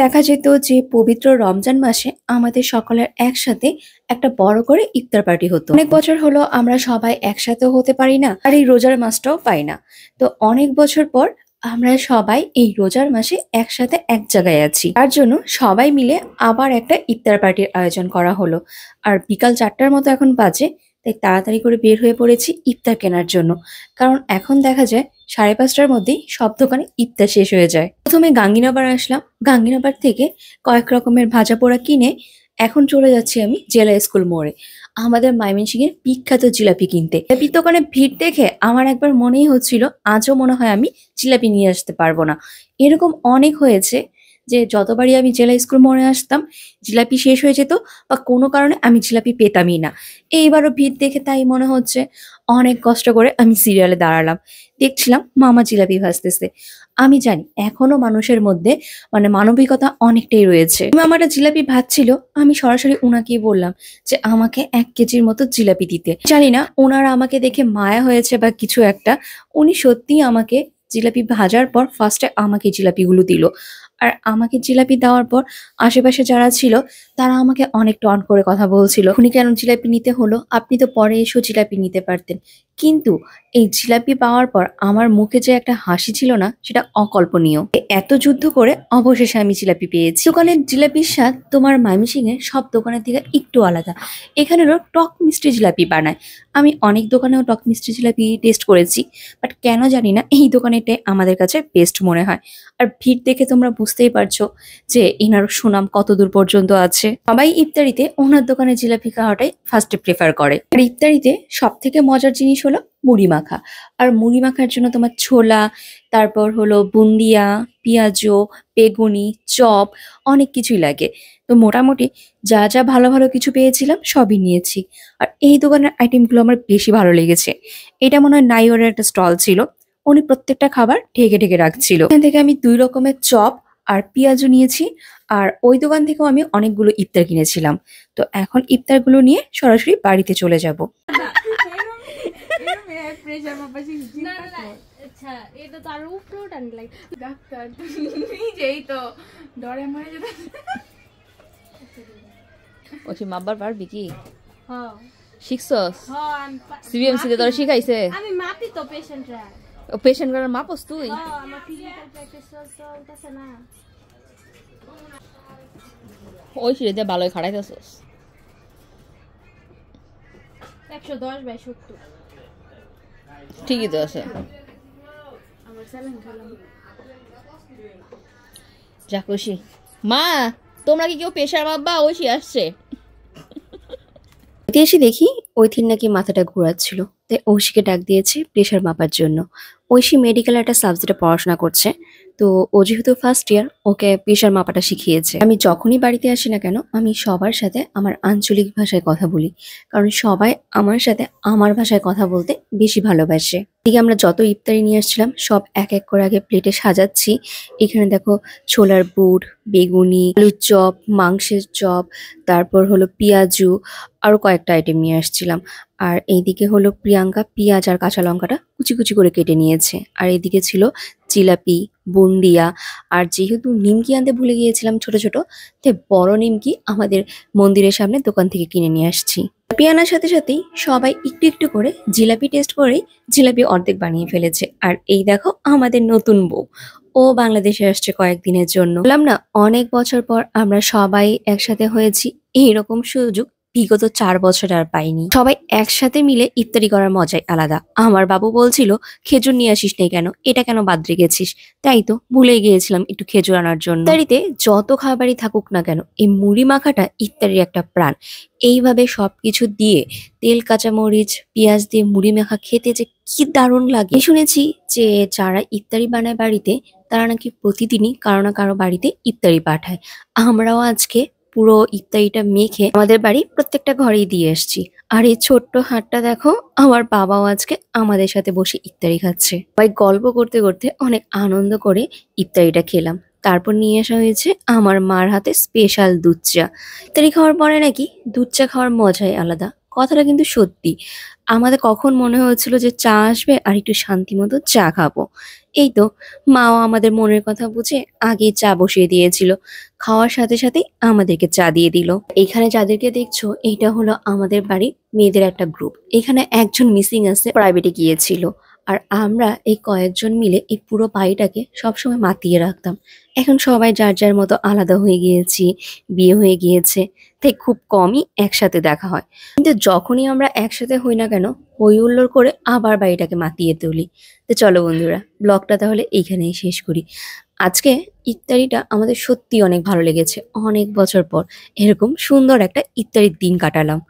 দেখা যেত যে পবিত্র রমজান মাসে আমাদের সকলের একসাথে একটা বড় করে ইফতার পার্টি হতো। অনেক বছর হলো আমরা সবাই একসাথে হতে পারি না, আর এই রোজার মাসটাও পাই না। তো অনেক বছর পর আমরা সবাই এই রোজার মাসে একসাথে এক জায়গায় আছি, তার জন্য সবাই মিলে আবার একটা ইফতার পার্টির আয়োজন করা হলো। আর বিকাল 4টার মতো এখন বাজে, তাই তাড়াতাড়ি করে বের হয়ে পড়েছি ইফতার কেনার জন্য। কারণ এখন দেখা যায় 5:30টার মধ্যেই সব দোকানে ইফতার শেষ হয়ে যায়। প্রথমে গাঙ্গিনাবার আসলাম, গাঙ্গিনাবার থেকে কয়েক রকমের ভাজা পোড়া কিনে এখন চলে যাচ্ছি আমি জেলা স্কুল মোড়ে আমাদের ময়মনসিংহের বিখ্যাত জিলাপি কিনতে। জিলাপির দোকানে ভিড় দেখে আমার একবার মনেই হচ্ছিল আজও মনে হয় আমি জিলাপি নিয়ে আসতে পারবো না। এরকম অনেক হয়েছে যে যতবারই আমি জেলা স্কুল মোড়ে আসতাম জিলাপি শেষ হয়ে যেত, বা কোনো কারণে আমি জিলাপি পেতামই না। এইবারও ভিড় দেখে তাই মনে হচ্ছে। অনেক কষ্ট করে আমি সিরিয়ালে দাঁড়ালাম, দেখছিলাম মামা জিলাপি ভাজতেছে। আমি জানি এখনো মানুষের মধ্যে মানবিকতা অনেকটাই রয়েছে। মামাটা জিলাপি ভাজছিল, আমি সরাসরি উনাকেই বললাম যে আমাকে 1 কেজির মতো জিলাপি দিতে। জানি না ওনারা আমাকে দেখে মায়া হয়েছে বা কিছু একটা, উনি সত্যিই আমাকে জিলাপি ভাজার পর ফার্স্টে আমাকে জিলাপিগুলো দিল। আর আমাকে জিলাপি দেওয়ার পর আশেপাশে যারা ছিল তারা আমাকে অনেক টন্ট করে কথা বলছিল, উনি কেন জিলাপি নিতে হলো, আপনি তো পরে এসেও জিলাপি নিতে পারতেন। কিন্তু এই জিলাপি পাওয়ার পর আমার মুখে যে একটা হাসি ছিল না, সেটা অকল্পনীয়। এত যুদ্ধ করে অবশেষে আমি জিলাপি পেয়েছি। দোকানের জিলাপির স্বাদ তোমার ময়মনসিংহের সব দোকানের থেকে একটু আলাদা। এখানেরও টক মিষ্টি জিলাপি বানায়। আমি অনেক দোকানেও টক মিষ্টি জিলাপি টেস্ট করেছি, বাট কেন জানি না এই দোকানেটাই আমাদের কাছে বেস্ট মনে হয়। আর ভিড় দেখে তোমরা বুঝতেই পারছো যে এনার সুনাম কত দূর পর্যন্ত আছে। সবাই ইফতারিতে ওনার দোকানে জিলাপি খাওয়াটাই ফার্স্টে প্রেফার করে। আর ইফতারিতে সব থেকে মজার জিনিস হলো মুড়ি মাখা। আর মুড়ি মাখার জন্য তোমার ছোলা, তারপর হলো বুন্দিয়া, পেঁয়াজু, বেগুনি, চপ, অনেক কিছুই লাগে। তো মোটামুটি যা যা ভালো ভালো কিছু পেয়েছিলাম সবই নিয়েছি। আর এই দোকানের আইটেমগুলো আমার বেশি ভালো লেগেছে। এটা মনে হয় নাইওরের একটা স্টল ছিল, উনি প্রত্যেকটা খাবার ঢেকে ঢেকে রাখছিল। এখান থেকে আমি 2 রকমের চপ আর পেঁয়াজু নিয়েছি। আর ওই দোকান থেকেও আমি অনেকগুলো ইফতার কিনেছিলাম। তো এখন ইফতারগুলো নিয়ে সরাসরি বাড়িতে চলে যাব। আচ্ছা, এটা তো আরো উপরে উঠান লাগে। ডাক্তার নিজেই তো ডরে মরে যেতে। ওকে মাপবার পারবি কি? হ্যাঁ শিখছস? হ্যাঁ সিবিএমসি তে তোরা শিখাইছে? আমি মাপি তো পেশেন্টরা। ও পেশেন্ট করার মাপস তুই? হ্যাঁ আমার ফিজিক্যাল প্র্যাকটিস চলতেছে না। ওই সিঁড়ি দিয়ে ভালোই খাড়াইতেছস। 110/70 ঠিকই তো আছে। আমার স্যালাইন খেলাম। যা খুশি। মা, তোমরা কি কেউ প্রেশার মাপবা? ঐশী আসছে। এসে দেখি ঐথির নাকি মাথাটা ঘোরাচ্ছিল, তাই ঐশীকে ডাক দিয়েছে প্রেশার মাপার জন্য। ঐশী মেডিকেল একটা সাবজেক্টে পড়াশোনা করছে, তো ও যেহেতু ফার্স্ট ইয়ার, ওকে প্রেশার মাপাটা শিখিয়েছে। আমি যখনই বাড়িতে আসি না কেন আমি সবার সাথে আমার আঞ্চলিক ভাষায় কথা বলি, কারণ সবাই আমার সাথে আমার ভাষায় কথা বলতে বেশি ভালোবাসে। এদিকে আমরা যত ইফতারি নিয়ে আসছিলাম সব এক এক করে আগে প্লেটে সাজাচ্ছি। এখানে দেখো ছোলার বুট, বেগুনি, আলুর চপ, মাংসের চপ, তারপর হলো পেঁয়াজু, আরো কয়েকটা আইটেম নিয়ে আসছিলাম। আর এইদিকে হলো প্রিয়াঙ্কা পেঁয়াজ আর কাঁচা লঙ্কাটা কুচি কুচি করে কেটে নিয়েছে। আর এইদিকে ছিল জিলাপি, বুন্দিয়া, আর যেহেতু নিমকি আনতে ভুলে গিয়েছিলাম ছোট ছোট, তাই বড় নিমকি আমাদের মন্দিরের সামনে দোকান থেকে কিনে নিয়ে আসছি। পেয়ানার সাথে সাথেই সবাই একটু একটু করে জিলাপি টেস্ট করেই জিলাপি অর্ধেক বানিয়ে ফেলেছে। আর এই দেখো আমাদের নতুন বউ, ও বাংলাদেশে আসছে কয়েকদিনের জন্য। বললাম না অনেক বছর পর আমরা সবাই একসাথে হয়েছি, এইরকম সুযোগ বিগত 4 বছর আর পাইনি। সবাই একসাথে মিলে ইফতারি করার মজাই আলাদা। আমার বাবু বলছিল খেজুর নিয়ে আসিস নাই কেন, এটা কেন বাদ রেখেছিস? তাই তো ভুলে গিয়েছিলাম একটু খেজুর আনার জন্য। ইফতারিতে যত খাবারই থাকুক না কেন, এই মুড়ি মাখাটা ইফতারির একটা প্রাণ। এইভাবে সবকিছু দিয়ে তেল, কাঁচামরিচ, পেঁয়াজ দিয়ে মুড়ি মাখা খেতে যে কি দারুণ লাগে। শুনেছি যে যারা ইফতারি বানায় বাড়িতে, তারা নাকি প্রতিদিনই কারো না কারো বাড়িতে ইফতারি পাঠায়। আমরাও আজকে পুরো ইফতারিটা মেখে আমাদের বাড়ি প্রত্যেকটা ঘরেই দিয়ে এসেছি। আর এই ছোট্ট হাটটা দেখো, আমার বাবাও আজকে আমাদের সাথে বসে ইফতারি খাচ্ছে। ভাই গল্প করতে করতে অনেক আনন্দ করে ইফতারিটা খেলাম। তারপর নিয়ে আসা হয়েছে আমার মার হাতে স্পেশাল দুধ চা। ইফতারি খাওয়ার পরে নাকি দুধ চা খাওয়ার মজাই আলাদা, কথাটা কিন্তু সত্যি। আমাদের কখন মনে হয়েছিল যে চা আসবে আর একটু শান্তি মতো চা খাবো। এই তো মাও আমাদের মনের কথা বুঝে আগেই চা বসিয়ে দিয়েছিল। খাওয়ার সাথে সাথেই আমাদেরকে চা দিয়ে দিল। এখানে যাদেরকে দেখছো এইটা হলো আমাদের বাড়ি মেয়েদের একটা গ্রুপ। এখানে একজন মিসিং আছে, প্রাইভেটে গিয়েছিল। আর আমরা এই কয়েকজন মিলে এই পুরো বাড়িটাকে সবসময় মাতিয়ে রাখতাম। এখন সবাই যার যার মতো আলাদা হয়ে গিয়েছি, বিয়ে হয়ে গিয়েছে, তাই খুব কমই একসাথে দেখা হয়। কিন্তু যখনই আমরা একসাথে হই না কেন, হই হুল্লোড় করে আবার বাড়িটাকে মাতিয়ে তুলি। তো চলো বন্ধুরা, ব্লগটা তাহলে এইখানেই শেষ করি। আজকে ইফতারিটা আমাদের সত্যি অনেক ভালো লেগেছে। অনেক বছর পর এরকম সুন্দর একটা ইফতারির দিন কাটালাম।